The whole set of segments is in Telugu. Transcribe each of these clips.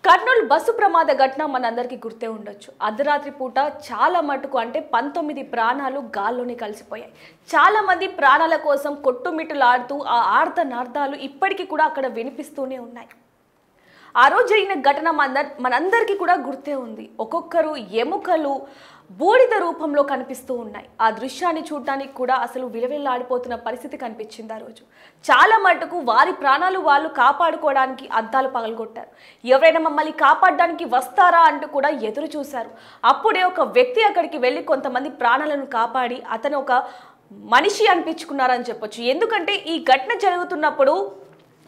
కర్నూలు బస్సు ప్రమాద ఘటన మనందరికీ గుర్తే ఉండొచ్చు. అర్ధరాత్రి పూట చాలా మటుకు అంటే 19 ప్రాణాలు గాల్లోనే కలిసిపోయాయి. చాలా మంది ప్రాణాల కోసం కొట్టుమిట్టులాడుతూ ఆ ఆర్తనాదాలు ఇప్పటికీ కూడా అక్కడ వినిపిస్తూనే ఉన్నాయి. ఆ రోజు జరిగిన ఘటన మనందరికీ కూడా గుర్తే ఉంది. ఒక్కొక్కరు ఎముకలు బూడిద రూపంలో కనిపిస్తూ ఉన్నాయి. ఆ దృశ్యాన్ని చూడటానికి కూడా అసలు విలవిల్లాడిపోతున్న పరిస్థితి కనిపించింది. ఆ రోజు చాలా మటుకు వారి ప్రాణాలు వాళ్ళు కాపాడుకోవడానికి అద్దాలు పగలగొట్టారు. ఎవరైనా మమ్మల్ని కాపాడడానికి వస్తారా అంటూ కూడా ఎదురు చూశారు. అప్పుడే ఒక వ్యక్తి అక్కడికి వెళ్ళి కొంతమంది ప్రాణాలను కాపాడి అతను ఒక మనిషి అనిపించుకున్నారని చెప్పొచ్చు. ఎందుకంటే ఈ ఘటన జరుగుతున్నప్పుడు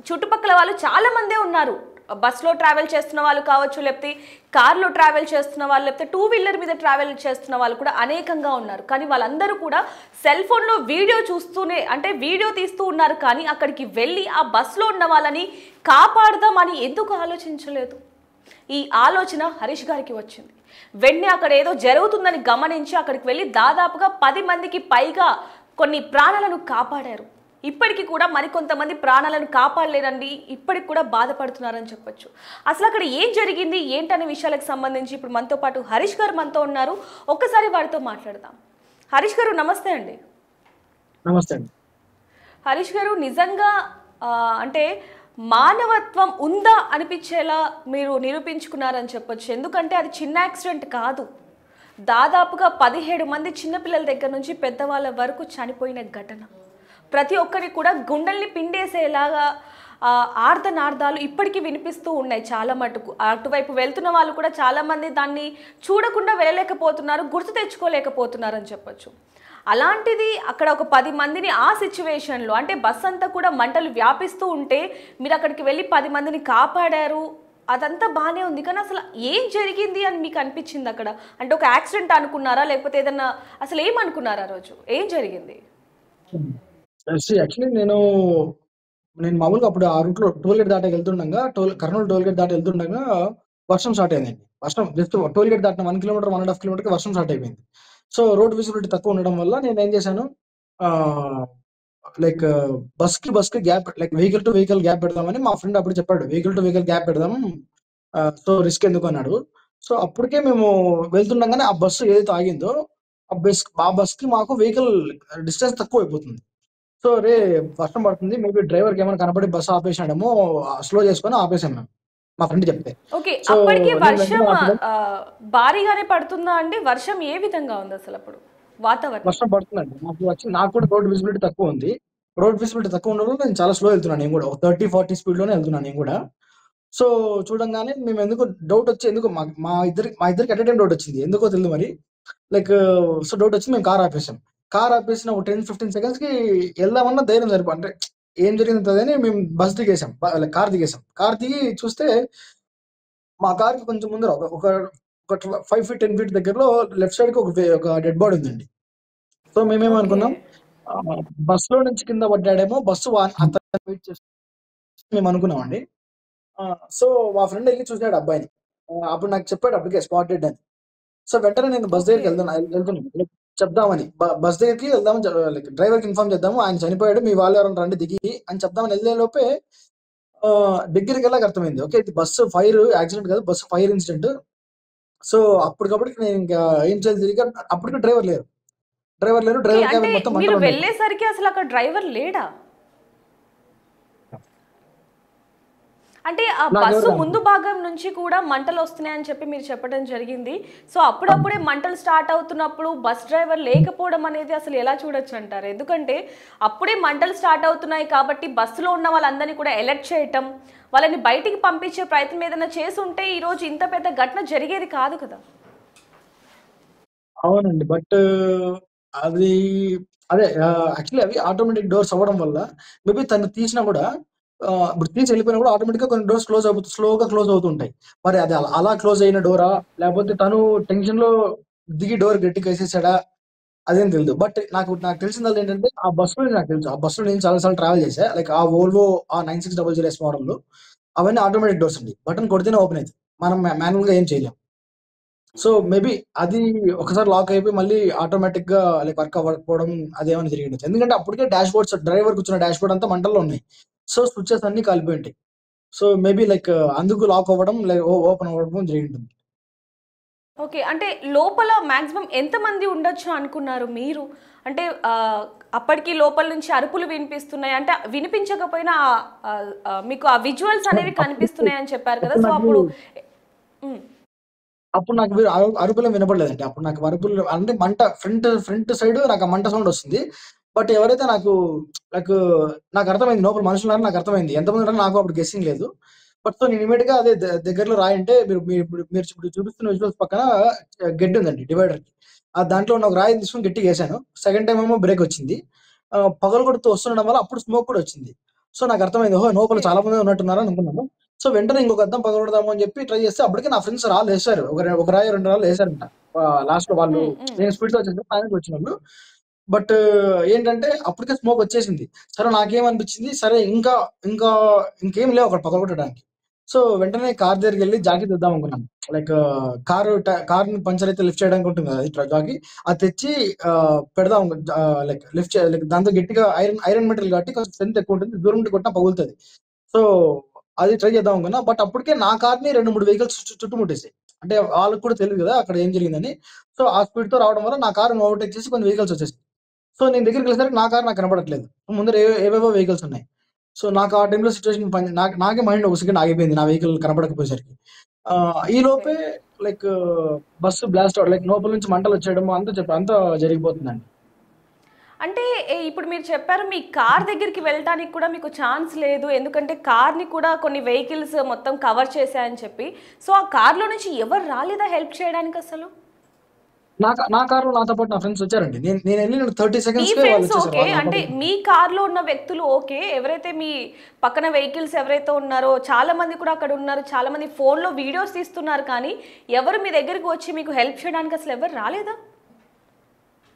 చుట్టుపక్కల వాళ్ళు చాలా మందే ఉన్నారు. బస్సులో ట్రావెల్ చేస్తున్న వాళ్ళు కావచ్చు, లేకపోతే కార్లో ట్రావెల్ చేస్తున్న వాళ్ళు, లేకపోతే టూ వీలర్ మీద ట్రావెల్ చేస్తున్న వాళ్ళు కూడా అనేకంగా ఉన్నారు. కానీ వాళ్ళందరూ కూడా సెల్ ఫోన్లో వీడియో చూస్తూనే అంటే వీడియో తీస్తూ ఉన్నారు. కానీ అక్కడికి వెళ్ళి ఆ బస్సులో ఉన్న వాళ్ళని కాపాడదామని ఎందుకు ఆలోచించలేదు? ఈ ఆలోచన హరీష్ గారికి వచ్చింది. వెంటనే అక్కడ ఏదో జరుగుతుందని గమనించి అక్కడికి వెళ్ళి దాదాపుగా 10 మందికి పైగా కొన్ని ప్రాణాలను కాపాడారు. ఇప్పటికీ కూడా మరికొంతమంది ప్రాణాలను కాపాడలేరండి, ఇప్పటికి కూడా బాధపడుతున్నారని చెప్పొచ్చు. అసలు అక్కడ ఏం జరిగింది ఏంటనే విషయాలకు సంబంధించి ఇప్పుడు మనతో పాటు హరీష్ గారు మనతో ఉన్నారు. ఒక్కసారి వారితో మాట్లాడదాం. హరీష్ గారు నమస్తే అండి. నమస్తే అండి. హరీష్ గారు, నిజంగా అంటే మానవత్వం ఉందా అనిపించేలా మీరు నిరూపించుకున్నారని చెప్పొచ్చు. ఎందుకంటే అది చిన్న యాక్సిడెంట్ కాదు. దాదాపుగా 17 మంది చిన్నపిల్లల దగ్గర నుంచి పెద్దవాళ్ళ వరకు చనిపోయిన ఘటన. ప్రతి ఒక్కరి కూడా గుండెల్ని పిండేసేలాగా ఆర్తనాదాలు ఇప్పటికీ వినిపిస్తూ ఉన్నాయి చాలా మటుకు. అటువైపు వెళ్తున్న వాళ్ళు కూడా చాలామంది దాన్ని చూడకుండా వెళ్ళలేకపోతున్నారు, గుర్తు తెచ్చుకోలేకపోతున్నారు అని చెప్పొచ్చు. అలాంటిది అక్కడ ఒక 10 మందిని ఆ సిచ్యువేషన్లో అంటే బస్ అంతా కూడా మంటలు వ్యాపిస్తూ ఉంటే మీరు అక్కడికి వెళ్ళి 10 మందిని కాపాడారు. అదంతా బాగానే ఉంది, కానీ అసలు ఏం జరిగింది అని మీకు అనిపించింది అక్కడ? అంటే ఒక యాక్సిడెంట్ అనుకున్నారా, లేకపోతే ఏదన్నా అసలు ఏమనుకున్నారా? ఆ రోజు ఏం జరిగింది? యాక్చువల్లీ నేను మామూలుగా అప్పుడు ఆ రూట్లో టోల్ గేట్ దాటి వెళ్తుండగా కర్నూలు టోల్ గేట్ దాటి వెళ్తుండగా వర్షం స్టార్ట్ అయిందండి. వర్షం జస్ట్ టోల్ గేట్ దాటిన 1 కిలోమీటర్ 1.5 కిలోమీటర్కి వర్షం స్టార్ట్ అయిపోయింది. సో రోడ్ విజిబిలిటీ తక్కువ ఉండడం వల్ల నేను ఏం చేశాను, లైక్ బస్ కి gap, like vehicle to vehicle gap పెడదామని మా ఫ్రెండ్ అప్పుడు చెప్పాడు. వెహికల్ టు వెహికల్ గ్యాప్ పెడదాం, సో రిస్క్ ఎందుకు అన్నాడు. సో అప్పటికే మేము వెళ్తుండగానే ఆ బస్సు ఏదైతే ఆగిందో ఆ బస్ కి మాకు వెహికల్ డిస్టెన్స్ తక్కువ అయిపోతుంది. సో వర్షం పడుతుంది, మేబీ డ్రైవర్కి ఏమైనా కనపడి బస్సు ఆపేసాడేమో, స్లో చేసుకొని ఆపేసాం మేము, మా ఫ్రెండ్ చెప్తే. ఓకే, సో అప్పటికి నేను వర్షం వెంటనే భారీగానే పడుతుందా అండి? వర్షం ఏ విధంగా ఉంది అసలు అప్పుడు వాతావరణం? వర్షం పడుతుందండి. నాకు కూడా రోడ్ విజిబిలిటీ తక్కువ ఉంది. రోడ్ విజిబిలిటీ తక్కువ ఉండడం నేను చాలా స్లో వెళ్తున్నాను. నేను కూడా 30-40 స్పీడ్లోనే వెళ్తున్నాను నేను కూడా. సో చూడంగానే మేము ఎందుకు డౌట్ వచ్చి, ఎందుకు మా ఇద్దరికి అట్ ఏ టైం డౌట్ వచ్చింది, ఎందుకో తెలియదు మరి. లైక్ సో డౌట్ వచ్చి మేము కార్ ఆపేసాం. కార్ ఆపేసిన ఒక 10-15 సెకండ్స్ కి వెళ్దామన్నా ధైర్యం సరిపో, అంటే ఏం జరిగిందని మేము బస్ దిగేసాం, కార్ దిగేసాం. కార్ దిగి చూస్తే మా కార్ కి కొంచెం ముందర ఒక 5 ఫీట్ 10 ఫీట్ దగ్గరలో లెఫ్ట్ సైడ్ కి ఒక డెడ్ బాడీ ఉందండి. సో ఓకే, మేమేమనుకున్నాం, బస్ లో నుంచి కింద పడ్డాడేమో, బస్సు అతను వెయిట్ చేసి మేము అనుకున్నామండి. సో మా ఫ్రెండ్ వెళ్ళి చూసాడు అబ్బాయిని. అప్పుడు నాకు చెప్పాడు అప్పటికే స్పాట్ డెడ్ అని. సో వెంటనే నేను బస్ దగ్గరికి ఓకే, వెళ్తున్నాను చెప్దామని, బస్ దగ్గరికి వెళ్దామని, లైక్ డ్రైవర్కి ఇన్ఫార్మ్ చేద్దాము, ఆయన చనిపోయాడు, మీ వాళ్ళు ఎవరైనా రండి దిగి అని చెప్దామని వెళ్ళే లోపే దగ్గరికి వెళ్ళాక అర్థమైంది, ఓకే ఇది బస్సు ఫైర్ యాక్సిడెంట్ కాదు, బస్సు ఫైర్ ఇన్సిడెంట్. సో అప్పటికప్పటికి నేను ఇంకా ఏం చేయాలి తిరిగి, అప్పటికి డ్రైవర్ లేరు, ఓకే. డ్రైవర్ అంటే క్యాబిన్ మొత్తం మీరు మంటలు ఉన్నాయి. వెళ్ళేసరికి అసలు అక్కడ డ్రైవర్ లేడా? అంటే ఆ నాకెవరు బస్సు ముందు కనపడలేదు. భాగం నుంచి కూడా మంటలు వస్తున్నాయని చెప్పి మీరు చెప్పడం జరిగింది. సో అప్పుడప్పుడే మంటలు స్టార్ట్ అవుతున్నప్పుడు బస్ డ్రైవర్ లేకపోవడం అనేది అసలు ఎలా చూడొచ్చు అంటారు? ఎందుకంటే అప్పుడే మంటలు స్టార్ట్ అవుతున్నాయి కాబట్టి బస్సులో ఉన్న వాళ్ళందరినీ కూడా అలర్ట్ చేయటం, వాళ్ళని బయటికి పంపించే ప్రయత్నం ఏదైనా చేసి ఉంటే ఈరోజు ఇంత పెద్ద ఘటన జరిగేది కాదు కదా. అవునండి, బట్ అది అదే యాక్చువల్లీ అవి ఆటోమేటిక్ డోర్స్ అవ్వడం వల్ల మేబీ తను తీసినా కూడా, ఇప్పుడు తీసి వెళ్ళిపోయినా కూడా ఆటోమేటిక్ గా కొన్ని డోర్స్ స్లోగా క్లోజ్ అవుతుంటాయి. మరి అది అలా క్లోజ్ అయిన డోరా, లేకపోతే తను టెన్షన్ లో దిగి డోర్ గట్టిగా వేసేసాడా, అదేం తెలియదు. బట్ నాకు తెలిసింది ఏంటంటే, ఆ బస్సులో నాకు తెలుసు, ఆ బస్సులో నేను చాలాసార్లు ట్రావెల్ చేశా, లైక్ ఆ వోల్వో ఆ 9600S మోడల్, అవన్నీ ఆటోమేటిక్ డోర్స్ అండి, బటన్ కొడితేనే ఓపెన్ అవుతుంది, మనం మాన్యువల్ గా ఏం చేయలేం. సో మేబీ అది ఒకసారి లాక్ అయిపోయి మళ్ళీ ఆటోమేటిక్ గా లైక్ వర్క్ అవ్వకపోవడం అదేమైనా జరిగి ఉండొచ్చు. ఎందుకంటే అప్పటికే డ్యాష్ బోర్డ్స్, డ్రైవర్ కూర్చున్న డాష్ బోర్డ్ అంతా మంటల్లో ఉన్నాయి. సో స్విచెస్ అన్ని కాలిపోయి ఉంటాయి. సో మేబీ లైక్ అందుకు లాక్ అవ్వడం ఓపెన్ అవ్వడం జరిగింది. ఓకే. అంటే లోపల మాక్సిమం ఎంతమంది ఉండొచ్చు అనుకున్నారు మీరు? అంటే అప్పటికి లోపల నుంచి అరుపులు వినిపిస్తున్నాయి. అంటే వినిపించకపోయినా మీకు ఆ విజువల్స్ అనేవి అప్పుడు కనిపిస్తున్నాయని చెప్పారు కదా! అప్పుడు సో, నాకు అప్పుడు హ్మ్. అప్పుడు నాకు అరుపులేం వినపడలేదండి. అప్పుడు నాకు అరుపులు అంటే మంట ఫ్రంట్ సైడ్ నాకు ఆ మంట సౌండ్ వస్తుంది. బట్ ఎవరైతే నాకు నాకర్థమైంది లోపల మనుషులున్నారని నాకర్థమైంది. ఎంతమంది ఉన్నారో నాకు అప్పుడు గెస్సింగ్ లేదు. బట్ సో నేను ఇమ్మీడియేట్‌గా అదే దగ్గరలో రాయంటే మీరు ఇప్పుడు చూపిస్తున్న విజువల్స్ పక్కన గెడ్డి ఉందండి డివైడర్‌కి. దాంట్లో ఉన్న ఒక రాయిని తీసుకొని గట్టిగేశాను. సెకండ్ టైమ్ ఏమో బ్రేక్ వచ్చింది. పగలగొడుతూ వస్తుండడం వల్ల అప్పుడు స్మోక్ కూడా వచ్చింది. సో నాకర్థమైంది. ఓహో! లోపల ఓకే. చాలా మందే ఉన్నట్టున్నారు అనుకున్నాను. సో వెంటనే ఇంకొక అద్దం పగలగొడదాము అని చెప్పి ట్రై చేస్తే అప్పటికే నా ఫ్రెండ్స్ రాళ్ళేశారు. ఒక రాయో, 2 రాళ్ళు ఏశారంట. లాస్ట్‌లో వాళ్ళు హ్మ్. హ్మ్. నేను స్పీడ్‌గా వచ్చేసాను. ఫైనల్‌గా వచ్చినోళ్ళు. బట్ ఏంటంటే అప్పటికే స్మోక్ వచ్చేసింది. సరే నాకేమనిపించింది, సరే ఇంకా ఇంకేం లేవు అక్కడ పగలగొట్టడానికి. సో వెంటనే కార్ దగ్గరికెళ్ళి జాకీ తెద్దాం అనుకున్నాను. లైక్ కార్‌ని పంక్చర్ అయితే లిఫ్ట్ చేయడానికి ఉంటుంది కదా! జాకీ అది తెచ్చి పెడదాం లైక్ లైక్ దాంతో గట్టిగా ఐరన్ మెటీరియల్ కాబట్టి కొంచెం స్ట్రెంత్ ఎక్కువ ఉంటుంది. దూరం నుండి కొట్టినా పగులుతది. సో అది ట్రై చేద్దాం అనుకున్నా. బట్ అప్పటికే నా కార్‌ని 2, 3 వెహికల్స్ చుట్టుముట్టేసాయి. అంటే వాళ్ళకి కూడా తెలీదు కదా! అక్కడ ఏం జరిగిందని. సో ఆ స్పీడ్‌తో రావడం వల్ల నా కార్‌ని ఓవర్‌టేక్ చేసి కొన్ని వెహికల్స్ వచ్చేసాయి. సో నేను దగ్గరికెళ్ళేసరికి నా కార్ నాకు కనపడట్లేదు. ముందర ఏవేవో వెహికల్స్ ఉన్నాయి. సో నాకు ఆ టైమ్‌లో సిట్యుయేషన్ నాకే మైండ్ ఒక సెకండ్ ఆగిపోయింది. నా వెహికల్ కనపడకపోయేసరికి. ఓకే. ఈలోపే లైక్ బస్సు బ్లాస్ట్ అవ్వడం లైక్ లోపల నుంచి మంటలొచ్చేయడం అంతా జరిగిపోతుందండి. అంటే ఇప్పుడు మీరు చెప్పారు మీ కార్ దగ్గరికి వెళ్ళటానికి కూడా మీకు ఛాన్స్ లేదు. ఎందుకంటే కార్‌ని కూడా కొన్ని వెహికల్స్ మొత్తం కవర్ చేశాయని చెప్పి. సో, ఆ కార్‌లో నుంచి ఎవరు రాలేదా హెల్ప్ చేయడానికసలు? నా కార్‌లో నాతో పాటు నా ఫ్రెండ్స్ వచ్చారండి. నేనెళ్ళిన 30 మీ సెకండ్స్‌కే ఫ్రెండ్స్ వాళ్ళొచ్చేసారు. ఓకే. వాళ్ళు నా అంటే పక్కన మీ కార్‌లో ఉన్న వ్యక్తులు ఓకే. ఎవరైతే మీ పక్కన వెహికల్స్ ఎవరైతే ఉన్నారో చాలా మంది కూడా అక్కడ ఉన్నారు. చాలా మంది ఫోన్‌లో వీడియోస్ తీస్తున్నారు కానీ, ఎవరు మీ దగ్గరికి వచ్చి మీకు హెల్ప్ చేయడానికి అసలు ఎవరు రాలేదా?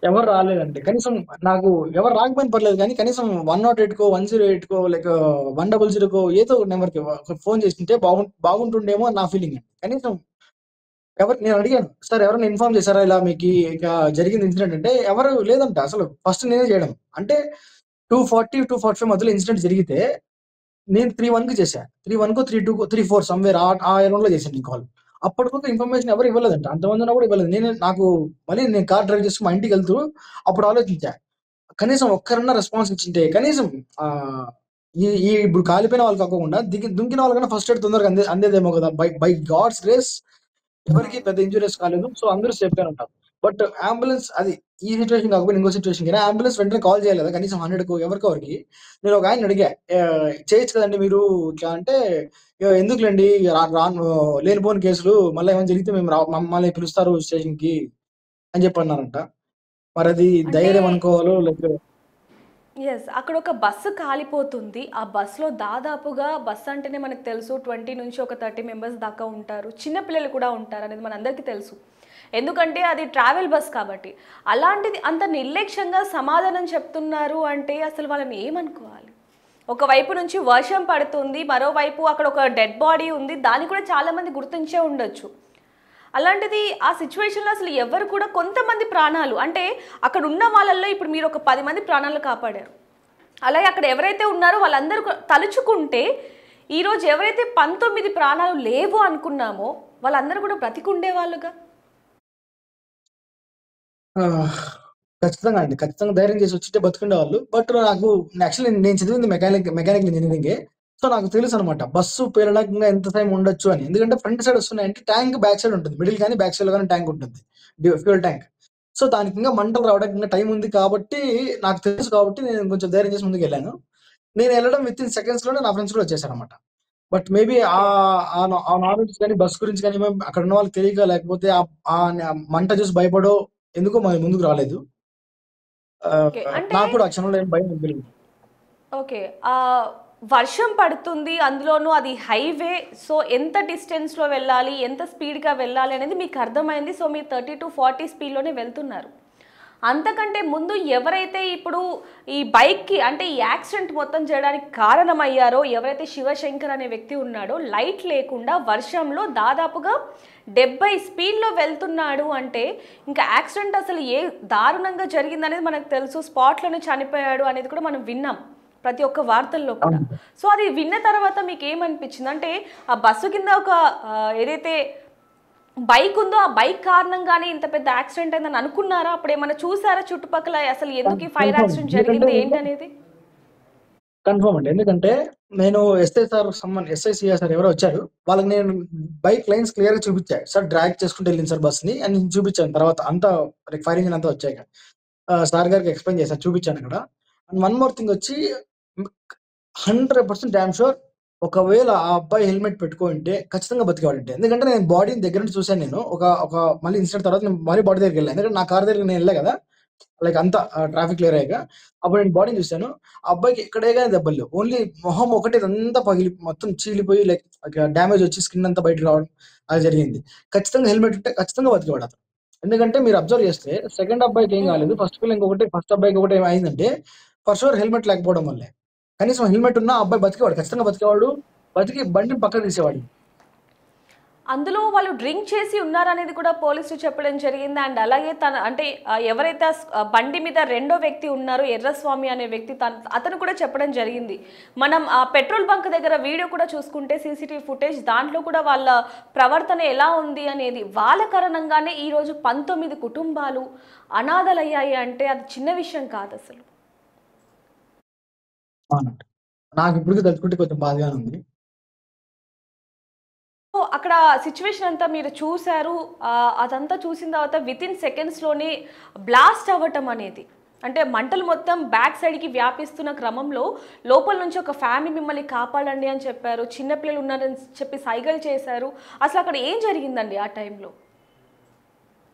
ఎవరు రాలేదండి. కనీసం నాకు ఎవరు రాకపోయినా పర్లేదు గానీ, కనీసం 108కో, 108కో లైక్ 100కో ఏదో ఒక నంబర్‌కి ఫోను చేసుంటే బాగుంటుండేమో అని నా ఫీలింగ్ అండి. కనీసం నేను అడిగాను. సార్ ఎవరైనా ఇన్ఫార్మ్ చేసారా? ఇలా మీకి ఇక జరిగింది ఇన్సిడెంట్ అంటే ఎవరు లేదంట అసలు. ఫస్ట్ నేనే చేయడం. అంటే 2:40, 2:45 మధ్యలో ఇన్సిడెంట్ జరిగితే నేను 3:01కి చేశా. 3:01కో, 3:02కో, 3:04 సమ్‌వేర్ ఆ అరౌండ్‌లో చేశాను నేను కాల్. అప్పటివరకు ఇన్ఫర్మేషన్ ఎవరు ఇవ్వలేదంట. అంతమంది ఉన్నా కూడా ఇవ్వలేదు. మళ్ళీ నేను కార్ డ్రైవ్ చేస్తూ మా ఇంటికెళ్తూ అప్పుడు ఆలోచించా. కనీసం ఒక్కరన్నా రెస్పాన్స్ ఇచ్చుంటే కనీసం ఆహ్, ఈ ఈ ఇప్పుడు కాలిపోయిన వాళ్ళు కాకోకుండా దుంకిన వాళ్ళకన్నా ఫస్ట్ ఎయిడ్ తొందరగా అందేదేమో కదా! బై బై గాడ్స్ గ్రేస్ ఎవరికీ అవును. పెద్ద ఇంజ్యూరీస్ కాలేదు. సో, అందరూ సేఫ్‌గానే ఉన్నారు. బట్ అంబులెన్స్ అది ఈ సిట్యుయేషన్ కాకపోయినా ఇంకో సిట్యుయేషన్‌కైనా అంబులెన్స్ వెంటనే కాల్ చేయాలి కదా! కనీసం 100కో ఎవరికో ఒకరికి. నేను ఒక ఆయన్ని అడిగా. చేయొచ్చు కదండీ మీరు ఇట్లా అంటే, ఎందుకులెండి రాను లేనిపోని కేసులు మళ్ళా ఏమైనా జరిగితే మమ్మల్ని పిలుస్తారు స్టేషన్‌కి" అని చెప్పి అన్నారంట. మరది అంటే ధైర్యం అనుకోవాలో లేకపోతే యెస్. అక్కడొక బస్సు కాలిపోతుంది. ఆ బస్‌లో దాదాపుగా బస్ అంటేనే మనకు తెలుసు 20 నుంచి ఒక 30 మెంబర్స్ దాకా ఉంటారు. చిన్న పిల్లలు కూడా ఉంటారనేది మనందరికీ తెలుసు. ఎందుకంటే అది ట్రావెల్ బస్ కాబట్టి. అలాంటిది అంత నిర్లక్ష్యంగా సమాధానం చెప్తున్నారు అంటే అసలు వాళ్ళని ఏమనుకోవాలి? ఒకవైపు నుంచి వర్షం పడుతుంది. మరోవైపు అక్కడ ఒక డెడ్ బాడీ ఉంది. దాన్ని కూడా చాలామంది గుర్తించే ఉండొచ్చు. అలాంటిది ఆ సిచ్యువేషన్‌లో అసలు ఎవరు కూడా కొంతమంది ప్రాణాలు అంటే అక్కడ ఉన్న వాళ్ళల్లో ఇప్పుడు మీరు ఒక 10 మంది ప్రాణాలు కాపాడారు. అలాగే అక్కడ ఎవరైతే ఉన్నారో వాళ్ళందరూ తలుచుకుంటే ఈరోజు ఎవరైతే 19 ప్రాణాలు లేవు అనుకున్నామో వాళ్ళందరూ కూడా బ్రతికుండేవాళ్ళుగా. ఆహ్, ఖచ్చితంగా అండి. ఖచ్చితంగా ధైర్యం చేసి వచ్చుంటే బతికుండేవాళ్ళు. బట్ యాక్చువల్లీ నేను చదివింది మెకానికల్ ఇంజినీరింగే. సో, నాకు తెలుసనమాట. బస్సు పేలడానికి ఇంకా ఎంత టైం ఉండొచ్చు అని. ఎందుకంటే ఫ్రంట్ సైడ్ వస్తున్నాయంటే ట్యాంక్ బ్యాక్ సైడ్ ఉంటుంది. మిడిల్ గాని, బ్యాక్ సైడ్‌లో గాని ట్యాంక్ ఉంటుంది. Fuel tank. సో, దానికి ఇంకా మంటలు రావడానికి ఇంకా టైం ఉంది కాబట్టి నాకు తెలుసు కాబట్టి నేను కొంచెం ధైర్యం చేసి ముందుకెళ్ళాను. నేను ఎళ్ళడం వితిన్ సెకండ్స్‌లోనే నా ఫ్రెండ్స్ కూడా వచ్చేసారనమాట. But maybe okay. ఆ నాలెడ్జ్ గాని, బస్ గురించి గాని అక్కడ ఉన్న వాళ్ళకి తెలియక లేకపోతే మంట చూసి భయపడో ఎందుకో మరి ముందుకు రాలేదు. ఓకే. అంటే నాకు కూడా ఆ క్షణంలో ఏం భయం అనిపియలేదు. ఓకే. వర్షం పడుతుంది. అందులోనూ అది హైవే. సో, ఎంత డిస్టెన్స్‌లో వెళ్ళాలి? ఎంత స్పీడ్‌గా వెళ్ళాలి? అనేది మీకు అర్థమైంది. సో, మీరు 30-40 స్పీడ్‌లోనే వెళ్తున్నారు. అంతకంటే ముందు ఎవరైతే ఇప్పుడు ఈ బైక్‌కి అంటే ఈ యాక్సిడెంట్ మొత్తం జరగడానికి కారణమయ్యారో, ఎవరైతే శివశంకర్ అనే వ్యక్తి ఉన్నాడో లైట్ లేకుండా వర్షంలో దాదాపుగా 70 స్పీడ్‌లో వెళ్తున్నాడు అంటే, ఇంకా యాక్సిడెంట్ అసలు ఏ దారుణంగా జరిగిందనేది మనకు తెలుసు. స్పాట్‌లోనే చనిపోయాడు అనేది కూడా మనం విన్నాం. ప్రతి ఒక్క వార్తల్లో కూడా. అవును. సో అది విన్న తర్వాత మీకు ఏమనిపించింది? అంటే ఆ బస్సు కింద ఒక ఏదైతే బైక్ ఉందో ఆ బైక్ కారణంగానే ఇంత పెద్ద యాక్సిడెంట్ అయిందని అనుకున్నారా? అప్పుడు ఏమైనా చూసారా చుట్టుపక్కల అసలు ఎందుకు ఈ ఫైర్ కన్ఫర్మ్. యాక్సిడెంట్ ఎందుకంటే జరిగింది ఏంటనేది? కన్ఫర్మ్ అండి. ఎందుకంటే నేను ఎస్ఐ, సిఐ సార్ ఎవరో వచ్చారు. వాళ్ళకి నేను బైక్ లైన్స్ క్లియర్‌గా చూపిచ్చా. సార్ డ్రాగ్ చేసుకుంటూ వెళ్ళింది సార్ బస్‌ని అని నేను చూపిచ్చాను తర్వాత అంతా ఫైర్ ఇంజిన్ అంతా వచ్చాక. సార్ గారికి ఎక్స్‌ప్లెయిన్ చేశాను. చూపిచ్చానక్కడ. అండ్ వన్ మోర్ థింగ్ వచ్చి 100% డామ్ షూర్ ఒకవేళ ఆ అబ్బాయి హెల్మెట్ పెట్టుకొనుంటే ఖచ్చితంగా బతికేవాడండి. ఎందుకంటే నేను బాడీని దగ్గర నుంచి చూసాను నేను. ఒక ఒక మళ్ళీ ఇన్సిడెంట్ తర్వాత నేను మళ్ళీ బాడీ దగ్గరికెళ్ళా. ఎందుకంటే నా కార్ దగ్గరికి నేను ఎళ్ళా గదా! లైక్ అంతా ట్రాఫిక్ క్లియర్ అయ్యాక. అప్పుడు నేను బాడీని చూసాను. ఆ అబ్బాయికి ఎక్కడే గాని దెబ్బలు లేవు. ఓన్లీ మొహం ఒకటే ఇదంతా మొత్తం చీలిపోయి లైక్ డ్యామేజ్ వచ్చి స్కిన్ అంతా బయటకి రావడం అది జరిగింది. ఖచ్చితంగా హెల్మెట్ ఉంటే ఖచ్చితంగా బతికేవాడు అతను. ఎందుకంటే మీరు అబ్జర్వ్ చేస్తే సెకండ్ అబ్బాయికి ఏం హ్మ్. కాలేదు. ఫస్ట్ అబ్బాయికి ఒకటి ఏమైందంటే ఫర్ ష్యూర్ హెల్మెట్ లేకపోవడం వల్లే. కనీసం హెల్మెట్ ఉన్నా ఆ అబ్బాయి బతికేవాడు. ఖచ్చితంగా బతికేవాడు. బతికి బండిని పక్కకు తీసేవాడు. అందులో వాళ్ళు డ్రింక్ చేసి ఉన్నారనేది కూడా పోలీసులు చెప్పడం జరిగింది. అండ్ అలాగే తన అంటే ఎవరైతే బండి మీద రెండో వ్యక్తి ఉన్నారో ఎర్రస్వామి అనే వ్యక్తి అతను కూడా చెప్పడం జరిగింది. మనం ఆ పెట్రోల్ బంక్ దగ్గర వీడియో కూడా చూసుకుంటే సీసీటీవీ ఫుటేజ్ దాంట్లో కూడా వాళ్ళ ప్రవర్తన ఎలా ఉంది అనేది వాళ్ళ కారణంగానే ఈరోజు 19 కుటుంబాలు అనాథలయ్యాయి అంటే అది చిన్న విషయం కాదు అసలు. అవునండి. నాకిప్పటికి తలుచుకుంటే కొంచెం బాధగానే ఉంది. సో, అక్కడ సిట్యుయేషన్ అంతా మీరు చూసారు. అదంతా చూసిన తర్వాత వితిన్ సెకండ్స్‌లోనే బ్లాస్ట్ అవ్వటం అనేది. అంటే మంటలు మొత్తం బ్యాక్ సైడ్‌కి వ్యాపిస్తున్న క్రమంలో లోపల నుంచి ఒక ఫ్యామిలీ మిమ్మల్ని కాపాడండి అని చెప్పారు. చిన్న పిల్లలు ఉన్నారని చెప్పి సైగలు చేశారు. అసలు అక్కడ ఏం జరిగిందండి ఆ టైంలో?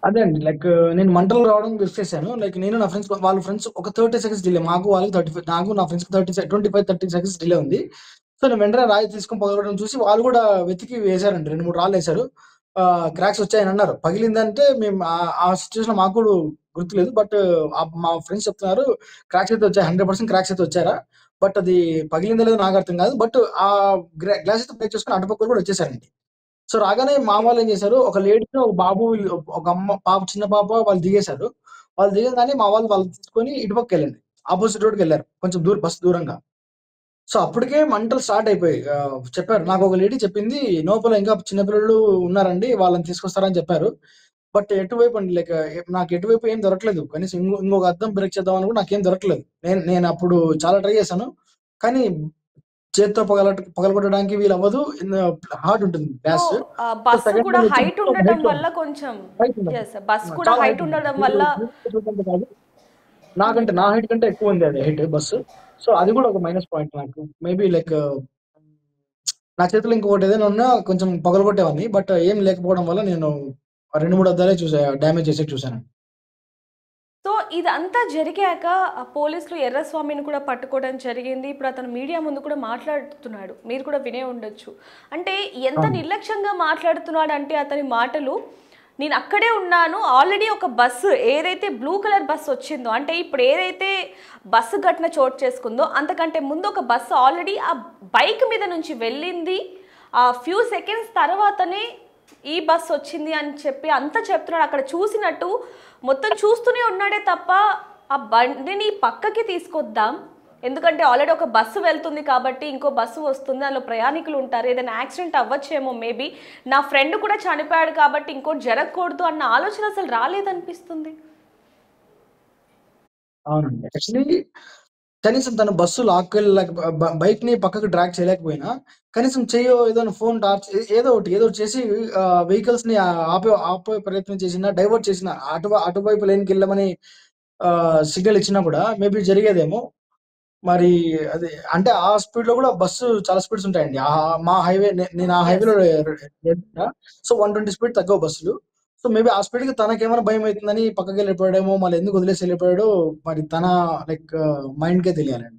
అదే అండి. లైక్ నేను మంటలు రావడం గెస్ చేశాను. లైక్ నేను నా ఫ్రెండ్స్ వాళ్ళ ఫ్రెండ్స్ ఒక 30 సెకండ్స్ డిలే. మాకు వాళ్ళకి 35 నాకు నా ఫ్రెండ్స్‌కి 25, 30 సెకండ్స్ డిలే ఉంది. సో, నేను వెంటనే రాయి తీసుకొని పగలగొట్టడం చూసి వాళ్ళు కూడా వెతికి వేశారండి. 2, 3 రాళ్ళేశారు. క్రాక్స్ వచ్చాయని అన్నారు. పగిలిందంటే మేము ఆ సిట్యుయేషన్‌లో మాకు కూడా గుర్తులేదు. బట్ మా ఫ్రెండ్స్ చెప్తున్నారు క్రాక్స్ అయితే వచ్చాయి. 100% క్రాక్స్ అయితే వచ్చారా? బట్ అది పగిలిందో లేదో నాకు అర్థం కాదు. బట్ ఆ గ్లాస్ అయితే బ్రేక్ చేసుకొని అటుపక్కలు కూడా వచ్చేసారండి. సో, రాగానే మా వాళ్ళేం జేశారు, ఒక లేడీను, ఒక బాబు వీళ్ళు ఒక అమ్మ పాప చిన్న పాప వాళ్ళు దిగేశారు. వాళ్ళు దిగంగానే మా వాళ్ళు వాళ్ళని తీసుకొని ఇటు పక్కెళ్ళండి. అపోజిట్ రోడ్‌కెళ్లారు. కొంచెం బస్ దూరంగా. సో, అప్పటికే మంటలు స్టార్ట్ అయిపోయాయి. చెప్పారు. నాకొక లేడీ చెప్పింది, "లోపల ఇంకా చిన్న పిల్లలు ఉన్నారండి. వాళ్ళని తీసుకొస్తారని" చెప్పారు. బట్ ఎటువైపు అండి లైక్ నాకు ఎటువైపు ఏం దొరకలేదు. కనీసం ఇంకొక అద్దం బ్రేక్ చేద్దామన్నా కూడా నాకేం దొరకలేదు. నేనప్పుడు చాలా ట్రై చేశాను. కానీ చేత్తో పగలగొట్టడానికి వీలవ్వదు. హార్డ్ ఉంటుంది so, glass. So, bus second కూడా వన్ వచ్చి హైట్ మొత్తం ఉండటం హైట్‌లో వల్ల ఉంది. కొంచెం హైట్ ఉందండి. యెస్. బస్సు కూడా చాలా హైట్ హైట్ ఉందండి. ఉండడం మీరు వల్ల చూసినంత కాదు. నాకంటే హ్మ్. నా హైట్ కంటే ఎక్కువుంది అది హైట్ బస్సు. సో, అది కూడా ఒక మైనస్ పాయింట్ నాకు. మేబీ లైక్ నా చేతిలో ఇంకొకటి ఏదైనా ఉన్నా కొంచెం పగలగొట్టేవాడిని. బట్ ఏం లేకపోవడం వల్ల నేను 2, 3 అద్దాలే డ్యామేజ్ చేసేది చూసానండి. సో ఇదంతా జరిగాక పోలీసులు ఎర్రస్వామిని కూడా పట్టుకోవడం జరిగింది. ఇప్పుడు అతను మీడియా ముందు కూడా మాట్లాడుతున్నాడు. మీరు కూడా వినే ఉండొచ్చు. అంటే ఎంత అవును. నిర్లక్ష్యంగా మాట్లాడుతున్నాడంటే అతని మాటలు, నేను అక్కడే ఉన్నాను. ఆల్రెడీ ఒక బస్సు ఏదైతే బ్లూ కలర్ బస్సు వచ్చిందో, అంటే ఇప్పుడు ఏదైతే బస్సు ఘటన చోటు చేసుకుందో అంతకంటే ముందు ఒక బస్సు ఆల్రెడీ ఆ బైక్ మీద నుంచి వెళ్ళింది. ఆ ఫ్యూ సెకండ్స్ తర్వాతనే ఈ బస్ వచ్చింది అని చెప్పి అంతా చెప్తున్నాడు. అక్కడ చూసినట్టు మొత్తం చూస్తూనే ఉన్నాడే తప్ప ఆ బండిని పక్కకి తీసుకొద్దాం, ఎందుకంటే ఆల్రెడీ ఒక బస్సు వెళ్తుంది కాబట్టి ఇంకో బస్సు వస్తుంది, అందులో ప్రయాణికులు ఉంటారు, ఏదైనా యాక్సిడెంట్ అవ్వచ్చేమో, మేబీ నా ఫ్రెండ్ కూడా చనిపోయాడు కాబట్టి ఇంకోటి జరగకూడదు అన్న ఆలోచన అసలు రాలేదనిపిస్తుంది. అవునండి. యాక్చువల్లీ కనీసం తను బస్సు లాక్కెళ్ళలేక బైక్‌ని పక్కకి డ్రాగ్ చేయలేకపోయినా, కనీసం చెయ్యో ఏదైనా ఫోన్ టార్చ్ ఏదో ఒకటి చేసి వెహికల్స్‌ని ఆపే ఆపే ప్రయత్నం చేసినా, డైవర్ట్ చేసినా అటువైపు లేన్‌కెళ్ళమని సిగ్నల్ ఇచ్చినా కూడా మేబీ జరిగేదేమో. మరి అది అంటే ఆ స్పీడ్‌లో గూడా బస్సు చాలా స్పీడ్స్ ఉంటాయండి. మా హైవే నేను ఆ ఎస్. హైవేలో వెళ్తున్నా. సో, 120 స్పీడ్ తగ్గవు బస్సులు. సో, మేబీ ఆ స్పీడ్‌కి తనకేమైనా భయమైతుందని పక్కకెళ్ళిపోయాడేమో, మళ్ళీ ఎందుకు వదిలేసి ఎళ్ళిపోయాడో మరి తన లైక్ మైండ్‌కే తెలియాలండి.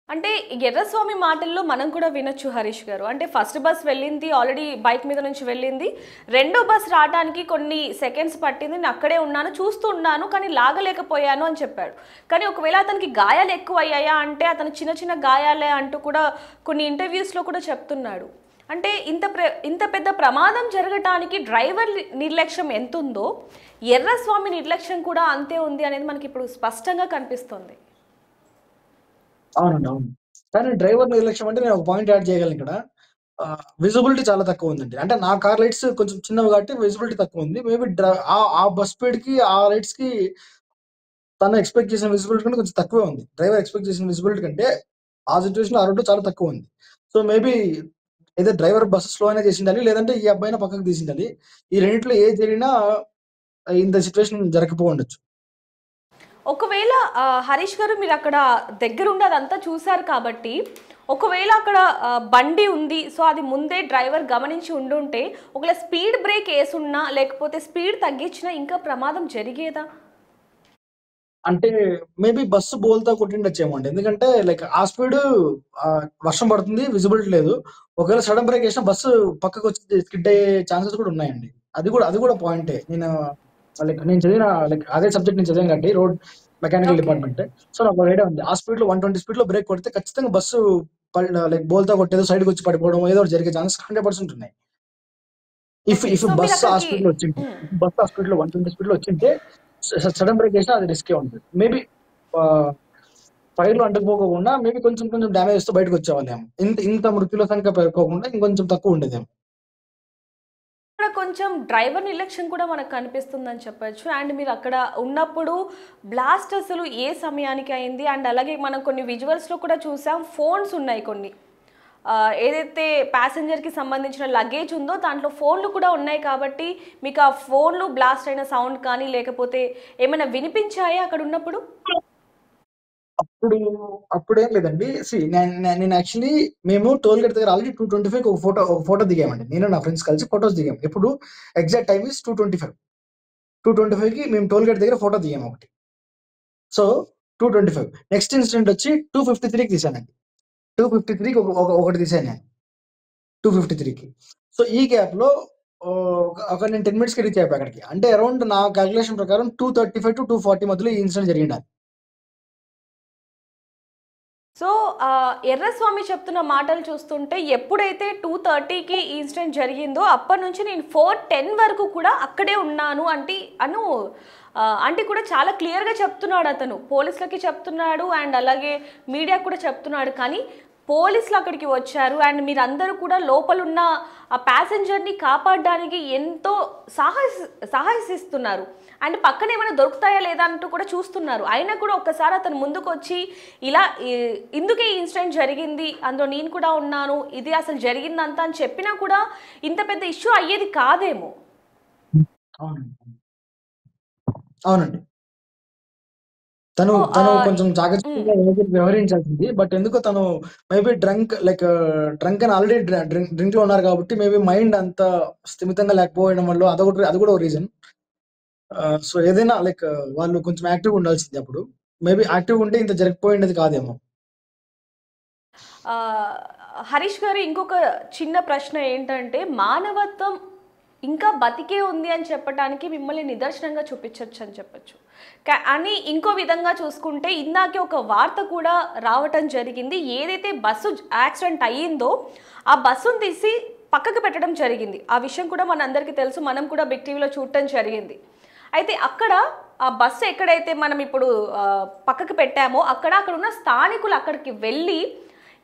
అంటే ఎర్రస్వామి మాటల్లో మనం కూడా వినొచ్చు హరీష్ గారు. అంటే ఫస్ట్ బస్ వెళ్ళింది, ఆల్రెడీ బైక్ మీద నుంచి వెళ్ళింది. రెండో బస్ రావడానికి కొన్ని సెకండ్స్ పట్టింది. నేను అక్కడే ఉన్నాను, చూస్తూ ఉన్నాను, కానీ లాగలేకపోయాను అని చెప్పాడు. కానీ ఒకవేళ అతనికి గాయాలు ఎక్కువయ్యాయా అంటే అతను చిన్న చిన్న గాయాలే అంటూ కూడా కొన్ని ఇంటర్వ్యూస్‌లో కూడా చెప్తున్నాడు. అంటే ఇంత పెద్ద ప్రమాదం జరగటానికి డ్రైవర్ నిర్లక్ష్యం ఎంతుందో, ఎర్రస్వామి నిర్లక్ష్యం కూడా అంతే ఉంది అనేది మనకి ఇప్పుడు స్పష్టంగా కనిపిస్తుంది. అవునండి. అవును. కానీ డ్రైవర్ నిర్లక్ష్యం అంటే నేను ఒక పాయింట్ యాడ్ చేయగలను ఇక్కడ. విజిబిలిటీ చాలా తక్కువుందండి. అంటే నా కార్ లైట్స్ కొంచెం చిన్నవి కాబట్టి విజిబిలిటీ తక్కువుంది. మేబీ ఆ బస్ స్పీడ్‌కి, ఆ లైట్స్‌కి తను ఎక్స్‌పెక్ట్ చేసిన విజిబిలిటీ కంటే కొంచెం తక్కువే ఉంది. డ్రైవర్ ఎక్స్‌పెక్ట్ చేసిన విజిబిలిటీ కంటే ఆ సిట్యుయేషన్‌లో ఆ రోడ్‌లో చాలా తక్కువుంది. So, maybe either driver bus slow అయినా చేసుండాలి. లేదంటే ఈ అబ్బాయిని పక్కకు తీసుండాలి. ఈ రెండిట్లో ఏది జరిగినా ఇంత సిట్యుయేషన్ జరగకపోవుండొచ్చు. ఒకవేళ హరీష్ గారు మీరక్కడ దగ్గరుండి అదంతా చూసారు కాబట్టి, ఒకవేళ అక్కడ బండి ఉంది. సో, అది ముందే డ్రైవర్ గమనించి ఉండుంటే, ఒకవేళ స్పీడ్ బ్రేక్ యేసున్నా, లేకపోతే స్పీడ్ తగ్గించినా ఇంకా ప్రమాదం జరిగేదా? అంటే మేబీ బస్సు బోల్తా కొట్టిండొచ్చేమో అండి. ఎందుకంటే లైక్ ఆ స్పీడు వర్షం పడుతుంది. విజిబిలిటీ లేదు. ఒకవేళ సడెన్ బ్రేక్ ఏసినా బస్సు పక్కకొచ్చి స్కిడ్ అయ్యే ఛాన్సెస్ కూడా ఉన్నాయండి. అది కూడా పాయింటే. నేను చదివిన లైక్ అదే సబ్జెక్ట్ నేను చదివాను కాబట్టి రోడ్ మెకానికల్ ఓకే. డిపార్ట్‌మెంటే. సో, నాకు ఐడియా ఉంది. ఆ స్పీడ్‌లో 120 స్పీడ్‌లో బ్రేక్ కొడితే ఖచ్చితంగా బస్సు లైక్ బోల్తా కొట్టేదో సైడ్‌కొచ్చి పడిపోవడం ఏదో ఒకటి జరిగే ఛాన్సెస్ 100% ఉన్నాయి. If okay. If so, bus ఆ మీరక్కడికి స్పీడ్‌లో వచ్చింటే, హ్మ్. బస్ ఆ స్పీడ్‌లో 120 స్పీడ్‌లో వచ్చింటే సడెన్ బ్రేక్ ఏసినా అది రిస్కే ఉంటది. మేబీ ఆహ్, ఫైర్‌లో అంటుకుపోకోకుండా మేబీ కొంచెం కొంచెం డ్యామేజెస్‌తో బయటకొచ్చేవాళ్ళేమో. ఇంత ఇంత మృతుల సంఖ్య పెరుక్కోకుండా ఇంకొంచెం తక్కువుండేదేమో. ఇక్కడ కొంచెం డ్రైవర్ నిర్లక్ష్యం కూడా మనకు కనిపిస్తుందని చెప్పొచ్చు. అండ్ మీరక్కడ ఉన్నప్పుడు బ్లాస్ట్ అసలు ఏ సమయానికి అయింది? అండ్ అలాగే మనం కొన్ని విజువల్స్‌లో కూడా చూసాం. ఫోన్స్ ఉన్నాయి కొన్ని. ఏదైతే ప్యాసింజర్‌కి సంబంధించిన లగేజ్ ఉందో దాంట్లో ఫోన్‌లు కూడా ఉన్నాయి కాబట్టి, మీకు ఆ ఫోన్‌లు బ్లాస్ట్ అయిన సౌండ్ కానీ, లేకపోతే ఏమైనా వినిపించాయా అక్కడున్నప్పుడు? అప్పుడు అప్పుడేం లేదండి. నేను యాక్చువల్లీ మేము టోల్ గేట్ దగ్గర ఆల్రెడీ 225కి ఒక ఫోటో దిగామండి. నేను నా ఫ్రెండ్స్ కలిసి ఫోటోస్ దిగాం. ఎప్పుడు ఎగ్జాక్ట్ టైమ్ ఈస్ 225. 225కి మేము టోల్ గేట్ దగ్గర ఫోటో దిగాము ఒకటి. సో, 225 నెక్స్ట్ ఇన్సిడెంట్ వచ్చి 253కి తీశానండి. 253కి ఒకటి తీశాను నేను. 253కి. సో, ఈ గ్యాప్‌లో నేను 10 మినిట్స్‌కి రీచ్ అయిపోయా అక్కడికి. అంటే అరౌండ్ నా కాలిక్యులేషన్ ప్రకారం 235-240 మధ్యలో ఈ ఇన్సిడెంట్ జరిగిండాలి. సో, ఎర్రస్వామి చెప్తున్న మాటలు చూస్తుంటే ఎప్పుడైతే 2:30కి ఈ ఇన్సిడెంట్ జరిగిందో అప్పటినుంచి నేను 4:10 వరకు కూడా అక్కడే ఉన్నాను అంటే కూడా చాలా క్లియర్‌గా చెప్తున్నాడు అతను. పోలీసులకి చెప్తున్నాడు అండ్ అలాగే మీడియాకి కూడా చెప్తున్నాడు. కానీ పోలీసులు అక్కడికి వచ్చారు అండ్ మీరందరూ కూడా లోపలున్న ఆ ప్యాసింజర్‌ని కాపాడడానికి ఎంతో సాహసిస్తున్నారు. అండ్ పక్కన ఏమైనా దొరుకుతాయా లేదా అంటూ కూడా చూస్తున్నారు. అయినా కూడా ఒక్కసారి అతను ముందుకొచ్చి ఇలా ఇందుకే ఈ ఇన్సిడెంట్ జరిగింది. అందులో నేను కూడా ఉన్నాను. ఇది అసలు జరిగిందంతా అని చెప్పినా కూడా ఇంత పెద్ద ఇష్యూ అయ్యేది కాదేమో! అవునండి. అవునండి. తను సో, తను కొంచెం హ్మ్. చాకచక్యంగా వ్యవహరించాల్సింది. బట్ ఎందుకో తను మేబీ డ్రంక్ అని ఆల్రెడీ డ్రింక్‌లో ఉన్నారు కాబట్టి మేబీ మైండ్ అంత స్థిమితంగా లేకపోవడం వల్లో అది కూడా ఒక రీజన్. సో, ఏదైనా లైక్ వాళ్ళు కొంచెం యాక్టివ్‌గా ఉండాల్సిందే అప్పుడు. మేబీ యాక్టివ్‌గా ఉంటే ఇంత జరిగిపోయుండేది కాదేమో. ఆహ్, హరీష్ గారు ఇంకొక చిన్న ప్రశ్న ఏంటంటే, మానవత్వం ఇంకా బతికే ఉంది అని చెప్పటానికి మిమ్మల్ని నిదర్శనంగా చూపించొచ్చు అని చెప్పొచ్చు. అని ఇంకో విధంగా చూసుకుంటే ఇందాకే ఒక వార్త కూడా రావటం జరిగింది. ఏదైతే బస్సు యాక్సిడెంట్ అయ్యిందో, ఆ బస్సును తీసి పక్కకు పెట్టడం జరిగింది. ఆ విషయం కూడా మనందరికీ తెలుసు. మనం కూడా బిగ్ టీవీలో చూడటం జరిగింది. అయితే అక్కడ ఆ బస్సు ఎక్కడైతే మనం ఇప్పుడు పక్కకు పెట్టామో అక్కడున్న స్థానికులు అక్కడికి వెళ్ళి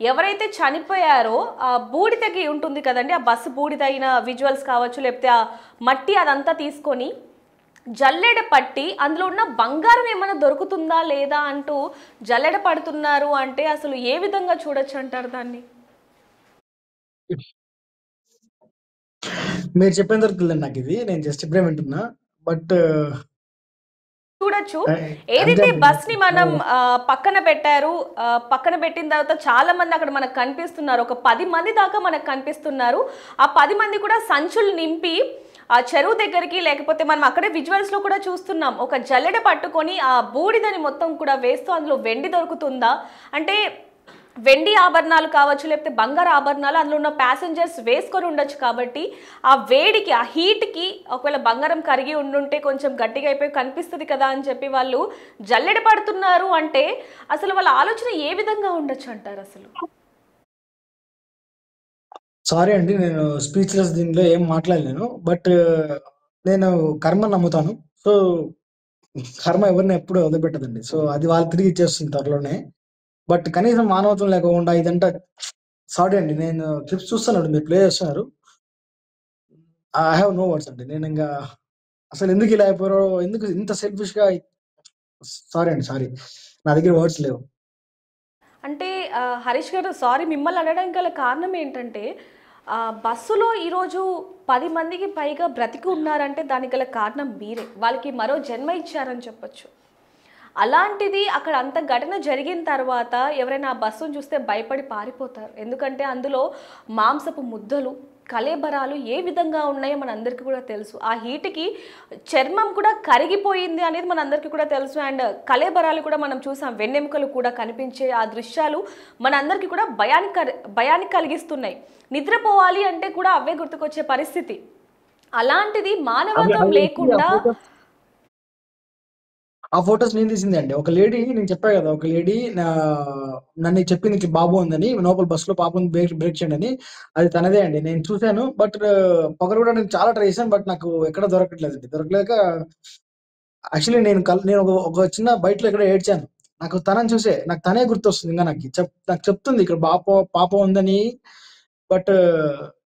ఎవరైతే చనిపోయారో ఆ బూడిదకి ఉంటుంది కదండి, ఆ బస్సు బూడిదైన విజువల్స్ కావచ్చు, లేకపోతే ఆ మట్టి అదంతా తీసుకొని జల్లెడ పట్టి అందులో ఉన్న బంగారం ఏమైనా దొరుకుతుందా లేదా అంటూ జల్లెడ పడుతున్నారు అంటే అసలు ఏ విధంగా చూడొచ్చు అంటారు దాన్ని? మీరు చెప్పేంత వరకు తెలీదండి నాకిది. నేను జస్ట్ ఇప్పుడే వింటున్నా. బట్ చూడొచ్చు. అంతే ఏదైతే అండి. బస్‌ని మనం పక్కన పెట్టారు. పక్కన పెట్టిన తర్వాత చాలా మంది అక్కడ మనకు కనిపిస్తున్నారు. ఒక 10 మంది దాకా మనకు కనిపిస్తున్నారు. ఆ 10 మంది కూడా సంచులు నింపి ఆ చెరువు దగ్గరికి లేకపోతే మనం అక్కడే విజువల్స్‌లో కూడా చూస్తున్నాం. ఒక జల్లెడ పట్టుకొని ఆ బూడిదని మొత్తం కూడా వేస్తూ అందులో వెండి దొరుకుతుందా? అంటే వెండి ఆభరణాలు కావచ్చు, లేకపోతే బంగారు ఆభరణాలు అందులో ఉన్న ప్యాసింజర్స్ వేసుకొని ఉండొచ్చు కాబట్టి, ఆ వేడికి, ఆ హీట్‌కి ఒకవేళ బంగారం కరిగి ఉండుంటే కొంచెం గట్టిగా అయిపోయి కనిపిస్తది కదా అని చెప్పి వాళ్ళు జల్లెడ పడుతున్నారు అంటే, అసలు వాళ్ళ ఆలోచన ఏ విధంగా ఉండొచ్చంటారసలు? సారీ అండి. నేను స్పీచ్‌లెస్ దీనిలో ఏం మాట్లాడలేను. బట్ నేను కర్మని నమ్ముతాను. సో, కర్మ ఎవరిని ఎప్పుడు వదిలిపెట్టదండి. సో, అది వాళ్ళు తిరిగి ఇచ్చేస్తుంది త్వరలోనే. బట్ కనీసం మానవత్వం లేకుండా ఇదంతా సారీ అండి. నేను క్లిప్స్ చూస్తున్నాను, మీరు ప్లే చేస్తున్నారు. ఐ హావ్ నో వర్డ్స్ అండి. నేను ఇంకా అసలు ఎందుకు ఇలా అయిపోయారో, ఎందుకు ఇంత సెల్ఫిష్ గా. సారీ అండి, సారీ. నా దగ్గర వర్డ్స్ లేవు. అంటే హరీష్ గారు, సారీ మిమ్మల్ని అనడానికి గల కారణం ఏంటంటే బస్సులో ఈరోజు 10 మందికి పైగా బ్రతికి ఉన్నారంటే దానికి గల కారణం మీరే. వాళ్ళకి మరో జన్మ ఇచ్చారని చెప్పొచ్చు. అలాంటిది అక్కడ అంత ఘటన జరిగిన తర్వాత ఎవరైనా ఆ బస్సును చూస్తే భయపడి పారిపోతారు. ఎందుకంటే అందులో మాంసపు ముద్దలు, కళేబరాలు ఏ విధంగా ఉన్నాయో మనందరికీ కూడా తెలుసు. ఆ హీట్‌కి చర్మం కూడా కరిగిపోయింది అనేది మనందరికీ కూడా తెలుసు. అండ్ కళేబరాలు కూడా మనం చూసాం. వెన్నెముకలు కూడా కనిపించే ఆ దృశ్యాలు మనందరికీ కూడా భయాన్ని కలిగిస్తున్నాయి. నిద్రపోవాలి అంటే కూడా అవే గుర్తుకొచ్చే పరిస్థితి. అలాంటిది అవి మానవత్వం అవి యాక్చువల్లీ లేకుండా ఆ ఫోటోస్ నేను తీసిందే అండి. ఒక లేడీ, నేను చెప్పా కదా, ఒక లేడీ నన్ను చెప్పింది ఇట్లా బాబు ఉందని, లోపల బస్సులో పాప ఉంది, బ్రేక్ బ్రేక్ చేయండి అని. అది తనదే అండి. నేను చూశాను. బట్ పొగరు కూడా నేను చాలా ట్రై చేశాను. బట్ నాకు ఎక్కడ దొరకట్లేదండి. దొరకలేక యాక్చువల్లీ నేను ఒక చిన్న బయటలో ఎక్కడ ఏడ్చాను. నాకు తనని చూసే నాకు తనే గుర్తొస్తుంది. ఇంకా నాకు చెప్తుంది ఇక్కడ పాప ఉందని. బట్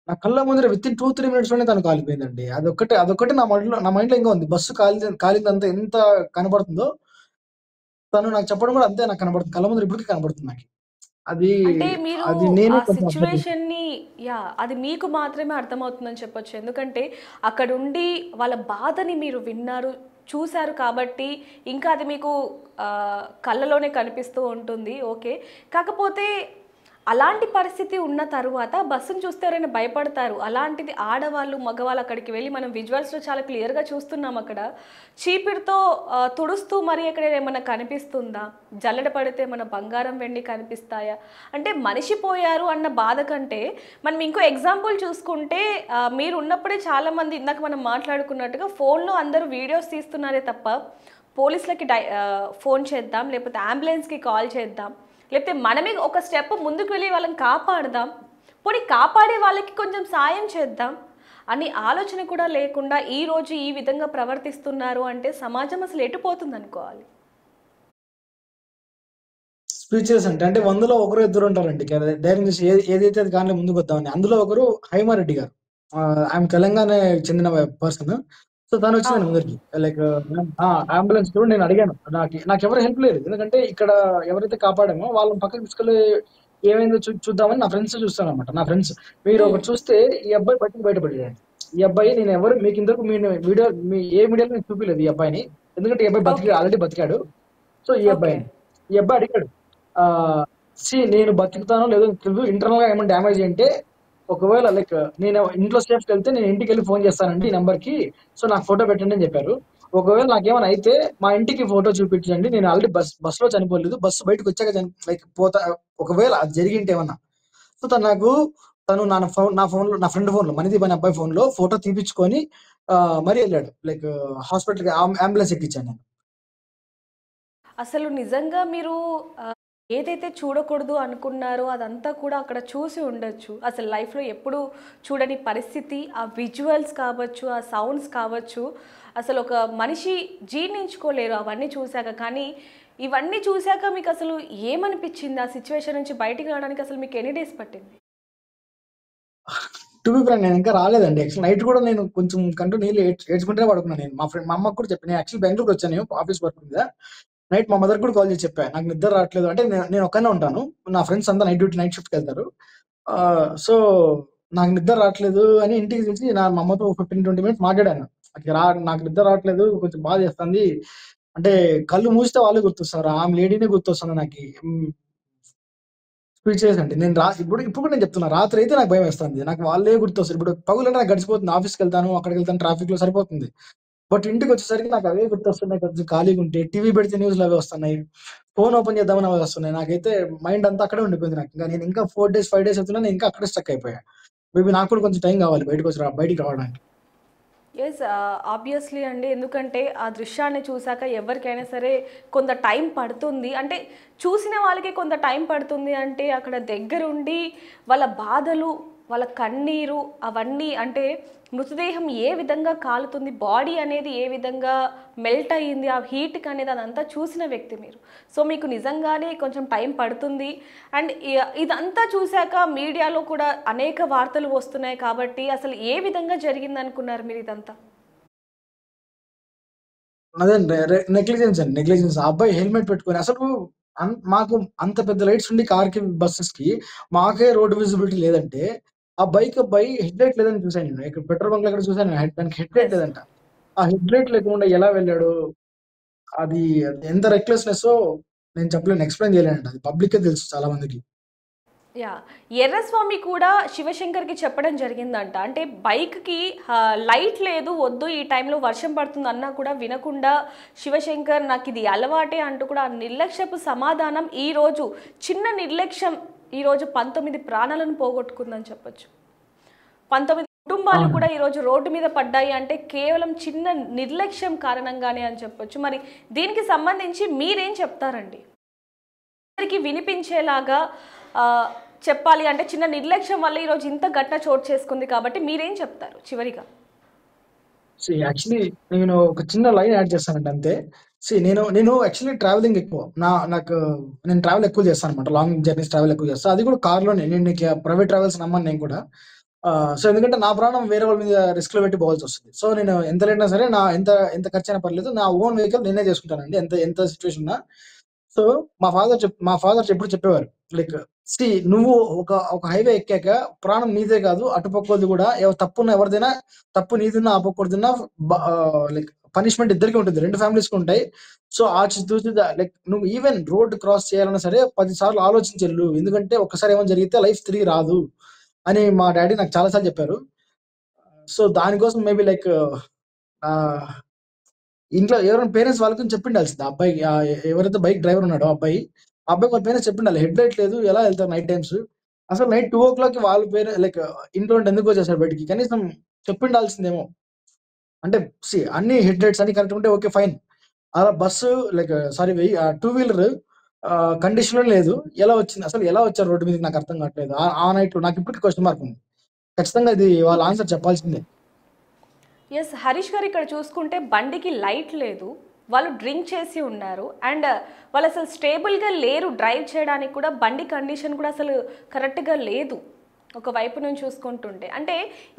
నా కళ్ళ ముందర వితిన్ 2-3 మినిట్స్ లోనే తను కాలిపోయిందండి. అదొక్కటే నా మైండ్‌లో ఇంకా ఉంది. బస్సు కాలిందంతా ఎంత కనబడుతుందో, తను నాకు చెప్పడం కూడా అంతే నాకు కనబడుతుంది. కళ్ళ ముందర ఇప్పటికి కనబడుతుంది నాకి. అది అంటే మీరు అది ఆ నేనే కొంచెం అబ్జర్వ్ చేశాను. సిట్యుయేషన్‌ని అది మీకు మాత్రమే అర్థమవుతుందని చెప్పొచ్చు. ఎందుకంటే అక్కడుండి వాళ్ళ బాధని మీరు విన్నారు, చూసారు కాబట్టి ఇంకా అది మీకు కళ్ళలోనే కనిపిస్తూ ఉంటుంది. ఓకే. కాకపోతే అలాంటి పరిస్థితి ఉన్న తరువాత బస్సును చూస్తే ఎవరైనా భయపడతారు. అలాంటిది ఆడవాళ్ళు, మగవాళ్ళు అక్కడికి వెళ్ళి మనం విజువల్స్‌లో చాలా క్లియర్‌గా చూస్తున్నాం అక్కడ. చీపిరితో తుడుస్తూ మరి అక్కడ ఏమన్నా కనిపిస్తుందా? జల్లెడ పడితే మన బంగారం, వెండి కనిపిస్తాయా? అంటే మనిషి పోయారు అన్న బాధ కంటే మనం ఇంకో ఎగ్జాంపుల్ చూసుకుంటే మీరున్నప్పుడే చాలామంది ఇందాక మనం మాట్లాడుకున్నట్టుగా ఫోన్‌లో అందరూ వీడియోస్ తీస్తున్నారే తప్ప పోలీసులకి ఫోన్ చేద్దాం, లేకపోతే అంబులెన్స్‌కి కాల్ చేద్దాం, లేకపోతే మనమే ఒక స్టెప్ ముందుకు వెళ్ళి వాళ్ళని కాపాడదాం, పోనీ కాపాడే వాళ్ళకి కొంచెం సాయం చేద్దాం అని ఆలోచన కూడా లేకుండా ఈరోజు ఈ విధంగా ప్రవర్తిస్తున్నారు అంటే సమాజం అసలు ఎటుపోతుంది అనుకోవాలి. స్పీచెస్ అంటే 100లో ఒకరు ఇద్దరు ఉంటారండి. ధైర్యం చేసి ఏదైతే అది కానిలే ముందుకొద్దామని. అందులో ఒకరు హైమారెడ్డి గారు. ఆమె తెలంగాణ చెందిన పర్సన్. సో, తనొచ్చిందండి అవును. ముందరికి. లైక్ అంబులెన్స్ కూడా నేను అడిగాను. నాకెవరు హెల్ప్ లేదు. ఎందుకంటే ఇక్కడ ఎవరైతే కాపాడామో వాళ్ళని పక్కకి తీసుకెళ్ళి ఏమైందో చూద్దామని నా ఫ్రెండ్స్ చూస్తానన్నమాట. నా ఫ్రెండ్స్. మీరు ఉమ్, ఒకటి చూస్తే ఈ అబ్బాయి బయటపడ్డాడండి. ఈ అబ్బాయి నేనెవరు మీకింతవరకు ఏ మీడియాలో నేను చూపియలేదు ఈ అబ్బాయిని. ఎందుకంటే ఈ అబ్బాయి ఓకే. ఆల్రెడీ బతికాడు. సో, ఈ ఓకే. అబ్బాయిని. ఈ అబ్బాయి అడిగాడు. నేను బతుకుతానో లేదో తెలీదు. ఇంటర్నల్ గా ఏమైనా డ్యామేజ్ అంటే ఒకవేళ లైక్ నేను ఇంట్లో సేఫ్‌కి వెళ్తే నేను ఇంటికెళ్ళి ఫోన్ చేస్తానండి ఈ నంబర్‌కి. సో, నాకు ఫోటో పెట్టండి అని చెప్పారు. ఒకవేళ నాకేమైనా అయితే మా ఇంటికి ఫోటో చూపించండి. నేను ఆల్రెడీ బస్‌లో చనిపోలేదు. బస్సు బయటకొచ్చాక లైక్ ఒకవేళ అది జరిగింటే ఏమన్నా. సో, తను నా ఫ్రెండ్ ఫోన్‌లో, మణిదీప్ అనే అబ్బాయి ఫోన్‌లో ఫోటో తీపిచ్చుకొని మరీ ఎళ్ళాడు. లైక్ హాస్పిటల్‌కి అంబులెన్స్ ఎక్కించాను నేను. అసలు నిజంగా మీరు ఏదైతే చూడకూడదు అనుకున్నారో అదంతా కూడా అక్కడ చూసి ఉండొచ్చు. అసలు లైఫ్‌లో ఎప్పుడూ చూడని పరిస్థితి, ఆ విజువల్స్ కావచ్చు, ఆ సౌండ్స్ కావచ్చు, అసలు ఒక మనిషి జీర్ణించుకోలేరు అవన్నీ చూసాక. కానీ ఇవన్నీ చూసాక మీకసలు ఏమనిపిచ్చింది? ఆ సిట్యుయేషన్ నుంచి బయటికి రావడానికి అసలు మీకు ఎన్ని డేస్ పట్టింది? టు బి ఫ్రాంక్ నేను ఇంకా రాలేదండి. యాక్చువల్ నైట్ కూడా నేను కొంచెం కంట్లో నీళ్ళు ఏడ్చుకుంటూనే పడుకున్నాను నేను. మా అమ్మకి కూడా చెప్పాను. నేను యాక్చువల్లీ బెంగుళూరుకొచ్చాను నేను ఆఫీస్ వర్క్ మీద. నైట్ మా మదర్‌కి కూడా కాల్ చేసి చెప్పా. నాకు నిద్ర రావట్లేదు. అంటే నేను ఒక్కడినే ఉంటాను. నా ఫ్రెండ్స్ అంతా నైట్ షిఫ్ట్‌కెళ్తారు. సో, నాకు నిద్ర రావట్లేదు అని ఇంటికి పిలిచి మా అమ్మతో 15-20 మినిట్స్ మాట్లాడాను. నాకు నిద్ర రావట్లేదు. కొంచెం బాధేస్తుంది. అంటే కళ్ళు మూస్తే వాళ్ళే గుర్తొస్తున్నారు. ఆమె లేడీనే గుర్తొస్తుంది నాకి. స్పీచ్‌లెస్ అండి. ఇప్పుడు కూడా నేను చెప్తున్నా. రాత్రయితే నాకు భయమేస్తుంది. నాకు వాళ్ళే గుర్తొస్తారు. ఇప్పుడు పగులంటే నాకు గడిచిపోతుంది. ఆఫీస్‌కెళ్తాను, అక్కడికెళ్తాను, ట్రాఫిక్‌లో సరిపోతుంది. బట్ ఇంటికొచ్చేసరికి నాకు అవే గుర్తొస్తున్నాయి. కొంచెం ఖాళీగుంటే. టీవీ పెడితే న్యూస్‌లు అవే వస్తున్నాయి. ఫోన్ ఓపెన్ చేద్దామని అవే వస్తున్నాయి. నాకైతే మైండ్ అంతా అక్కడే ఉండిపోయింది నాకు. నేను ఇంకా 4 డేస్, 5 డేస్ అవుతున్నా నేను ఇంకా అక్కడే స్టక్ అయిపోయా. మేబీ నాకు కూడా కొంచెం టైం కావాలి బయటికి రావడానికి. యెస్. ఆబ్వియస్‌లీ అండి. ఎందుకంటే ఆ దృశ్యాన్ని చూసాక ఎవరికైనా సరే కొంత టైం పడుతుంది. అంటే చూసిన వాళ్ళకి కొంత టైం పడుతుంది అంటే అక్కడ దగ్గరుండి వాళ్ళ బాధలు వాళ్ళ కన్నీరు అవన్నీ అంటే మృతదేహం ఏ విధంగా కాలుతుంది, బాడీ అనేది ఏ విధంగా మెల్ట్ అయ్యింది ఆ హీట్కి అనేది అదంతా చూసిన వ్యక్తి మీరు. సో మీకు నిజంగానే కొంచెం టైం పడుతుంది. అండ్ ఇదంతా చూశాక మీడియాలో కూడా అనేక వార్తలు వస్తున్నాయి కాబట్టి అసలు ఏ విధంగా జరిగింది అనుకున్నారు మీరు ఇదంతా? అదే నెగ్లిజెన్స్ అండి, నెగ్లిజెన్స్. ఆ అబ్బాయి హెల్మెట్ పెట్టుకొని అసలు మాకు అంత పెద్ద లైట్స్ ఉండి కార్‌కి, బస్సెస్‌కి మాకే రోడ్ విజిబిలిటీ లేదంటే, ఆ అబ్బాయి హెడ్ లైట్ లేదని చూసాను నేను. ఇక్కడ పెట్రోల్ బంక్‌లో ఎక్కడ చూసాను దానికి హెడ్ లైట్ ఎస్. లేదంట. ఆ హెడ్ లైట్ లేకుండా ఎలా వెళ్ళాడు? అది అది ఎంత రెక్లెస్‌నెస్సో నేను చెప్పలేను. ఎక్స్‌ప్లెయిన్ చేయలేనండి. అది పబ్లిక్‌కే తెలుసు చాలా మందికి. యాహ్! ఎర్రస్వామి కూడా శివశంకర్‌కి చెప్పడం జరిగిందంట. అంటే బైక్‌కి లైట్ లేదు, వద్దు ఈ టైంలో వర్షం పడుతుందన్నా కూడా వినకుండా శివశంకర్ నాకిది అలవాటే అంటూ కూడా ఆ నిర్లక్ష్యపు సమాధానం ఈరోజు చిన్న నిర్లక్ష్యం ఈరోజు 19 ప్రాణాలను పోగొట్టుకుందని చెప్పొచ్చు. 19 కుటుంబాలు కూడా అవునండి. ఈరోజు రోడ్డు మీద పడ్డాయి అంటే కేవలం చిన్న నిర్లక్ష్యం కారణంగానే అని చెప్పొచ్చు. మరి దీనికి సంబంధించి మీరేం చెప్తారండి? అందరికి వినిపించేలాగా చెప్పాలి అంటే చిన్న నిర్లక్ష్యం వల్ల ఈరోజు ఇంత ఘటన చోటు చేసుకుంది కాబట్టి మీరేం చెప్తారు చివరిగా? యాక్చువల్లీ నేను ఒక చిన్న లైన్ యాడ్ చేస్తానండి అంతే. నేను నేను యాక్చువల్లీ ట్రావెలింగ్ ఎక్కువ. నేను ట్రావెల్ ఎక్కువ చేస్తానన్నమాట. లాంగ్ జర్నీస్ ట్రావెల్ ఎక్కువ చేస్తా. అది కూడా కార్‌లోనే. నేను ప్రైవేట్ ట్రావెల్స్ నమ్మను నేను కూడా. ఎందుకంటే నా ప్రాణం వేరే వాళ్ళ మీద రిస్క్‌లో పెట్టి పోవాల్సొస్తది. నేను ఎంత లేట్ అయినా సరే ఎంత ఎంత ఖర్చయినా పర్లేదు. నా ఓన్ వెహికల్ నేనే చేసుకుంటానండి. ఎంత ఎంత సిట్యుయేషన్ ఉన్నా. సో, మా ఫాదర్ ఎప్పుడు చెప్పేవారు. లైక్ నువ్వు ఒక హైవే ఎక్కాక ప్రాణం నీదే కాదు, అటుపక్కోళ్ళది కూడా తప్పున్న ఎవరిదైనా తప్పు నీదున్నా, ఆ పక్కోడిదున్నా లైక్ పనిష్మెంట్ ఇద్దరికీ ఉంటుంది. 2 ఫ్యామిలీస్‌కి ఉంటాయి. ఆచితూచి లైక్ నువ్వు ఈవెన్ రోడ్ క్రాస్ చేయాలన్నా సరే 10 సార్లు ఆలోచించెళ్ళు. ఎందుకంటే ఒక్కసారి ఏమైనా జరిగితే లైఫ్ తిరిగి రాదు అని మా డ్యాడీ నాకు చాలా సార్లు చెప్పారు. దానికోసం మేబీ లైక్ ఆహ్ ఇంట్లో ఎవరైనా పేరెంట్స్ వాళ్ళకి చెప్పిండాల్సింది. ఆ అబ్బాయికి ఎవరైతే బైక్ డ్రైవర్ ఉన్నాడో ఆ అబ్బాయికి వాళ్ళ పేరెంట్స్ చెప్పిండాలి. హెడ్ లైట్ లేదు. ఎలా వెళ్తారు నైట్ టైమ్స్? అసలు నైట్ 2:00కి వాళ్ళ లైక్ ఇంట్లో నుండి ఎందుకు వచ్చేసారు బయటికి? కనీసం చెప్పిండాల్సిందేమో. అంటే అన్ని హెడ్ లైట్స్ అన్ని కరెక్ట్ ఉంటే ఓకే ఫైన్. అలా bus like sorry two wheeler కండిషన్‌లో లేదు. ఎలా వచ్చింది? అసలు ఎలా వచ్చారు రోడ్డు మీదకి నాకు అర్థం కావట్లేదు. ఆ నైట్‌లో నాకు ఇప్పటికి క్వెషన్ మార్క్ ఉంది. ఖచ్చితంగా ఇది వాళ్ళ ఆన్సర్ చెప్పాల్సిందే. ఎస్, హరీష్ గారు ఇక్కడ చూసుకుంటే బండికి లైట్ లేదు, వాళ్ళు డ్రింక్ చేసి ఉన్నారు అండ్ వాళ్ళు అసలు స్టేబుల్గా లేరు, డ్రైవ్ చేయడానికి కూడా బండి కండిషన్ కూడా అసలు కరెక్ట్గా లేదు ఒకవైపు నుంచి చూసుకుంటుంటే. అంటే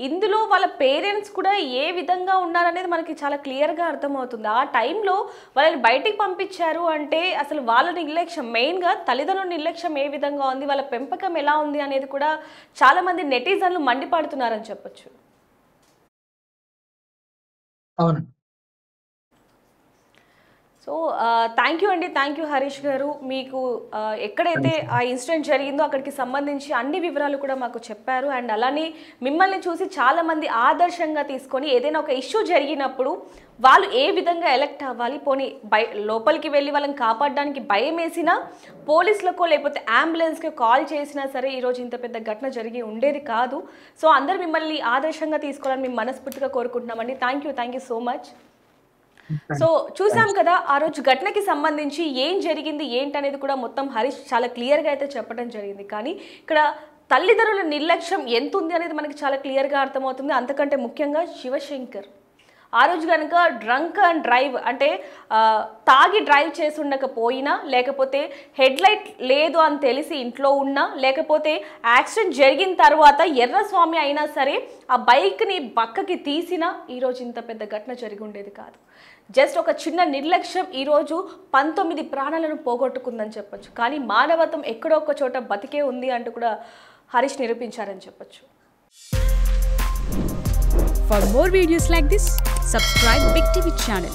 ఇందులో వాళ్ళ పేరెంట్స్ కూడా ఏ విధంగా ఉన్నారనేది మనకి చాలా క్లియర్గా అర్థమవుతుంది. ఆ టైంలో వాళ్ళని బయటికి పంపించారు అంటే అసలు వాళ్ళ నిర్లక్ష్యం, మెయిన్గా తల్లిదండ్రుల నిర్లక్ష్యం ఏ విధంగా ఉంది, వాళ్ళ పెంపకం ఎలా ఉంది అనేది కూడా చాలామంది నెటిజన్లు మండిపడుతున్నారని చెప్పొచ్చు. అవునండి. సో థ్యాంక్ యూ అండి, థ్యాంక్ యూ హరీష్ గారు. మీకు ఎక్కడైతే థాంక్స్ ఆ అండి. ఇన్సిడెంట్ జరిగిందో అక్కడికి సంబంధించి అన్ని వివరాలు కూడా మాకు చెప్పారు. అండ్ అలానే మిమ్మల్ని చూసి చాలామంది ఆదర్శంగా తీసుకొని ఏదైనా ఒక ఇష్యూ జరిగినప్పుడు వాళ్ళు ఏ విధంగా ఎలక్ట్ అవ్వాలి, పోనీ లోపలికి వెళ్ళి వాళ్ళని కాపాడడానికి భయం వేసినా పోలీసులకో లేకపోతే అంబులెన్స్కి కాల్ చేసినా సరే ఈరోజు ఇంత పెద్ద ఘటన జరిగి ఉండేది కాదు. సో అందరు మిమ్మల్ని ఆదర్శంగా తీసుకోవాలని మేము మనస్ఫూర్తిగా కోరుకుంటున్నామండి. Thank you so much. So చూసాం థాంక్స్. కదా ఆ రోజు ఘటనకి సంబంధించి ఏం జరిగింది ఏంటనేది కూడా మొత్తం హరీష్ చాలా క్లియర్గా అయితే చెప్పడం జరిగింది. కానీ ఇక్కడ తల్లిదండ్రుల నిర్లక్ష్యం ఎంత ఉంది అనేది మనకి చాలా క్లియర్గా అర్థమవుతుంది. అంతకంటే ముఖ్యంగా శివశంకర్ ఆ రోజు కనుక డ్రంక్ అండ్ డ్రైవ్ అంటే తాగి డ్రైవ్ చేసి ఉండకపోయినా, లేకపోతే హెడ్ లైట్ లేదు అని తెలిసి ఇంట్లో ఉన్నా, లేకపోతే యాక్సిడెంట్ జరిగిన తర్వాత ఎర్రస్వామి అయినా సరే ఆ బైక్ని పక్కకి తీసినా ఈరోజు ఇంత పెద్ద ఘటన జరిగి ఉండేది కాదు. జస్ట్ ఒక చిన్న నిర్లక్ష్యం ఈరోజు 19 ప్రాణాలను పోగొట్టుకుందని చెప్పొచ్చు. కానీ మానవత్వం ఎక్కడో ఒక చోట బతికే ఉంది అంటూ కూడా హరీష్ నిరూపించారని చెప్పొచ్చు. For more videos like this, subscribe Big TV channel.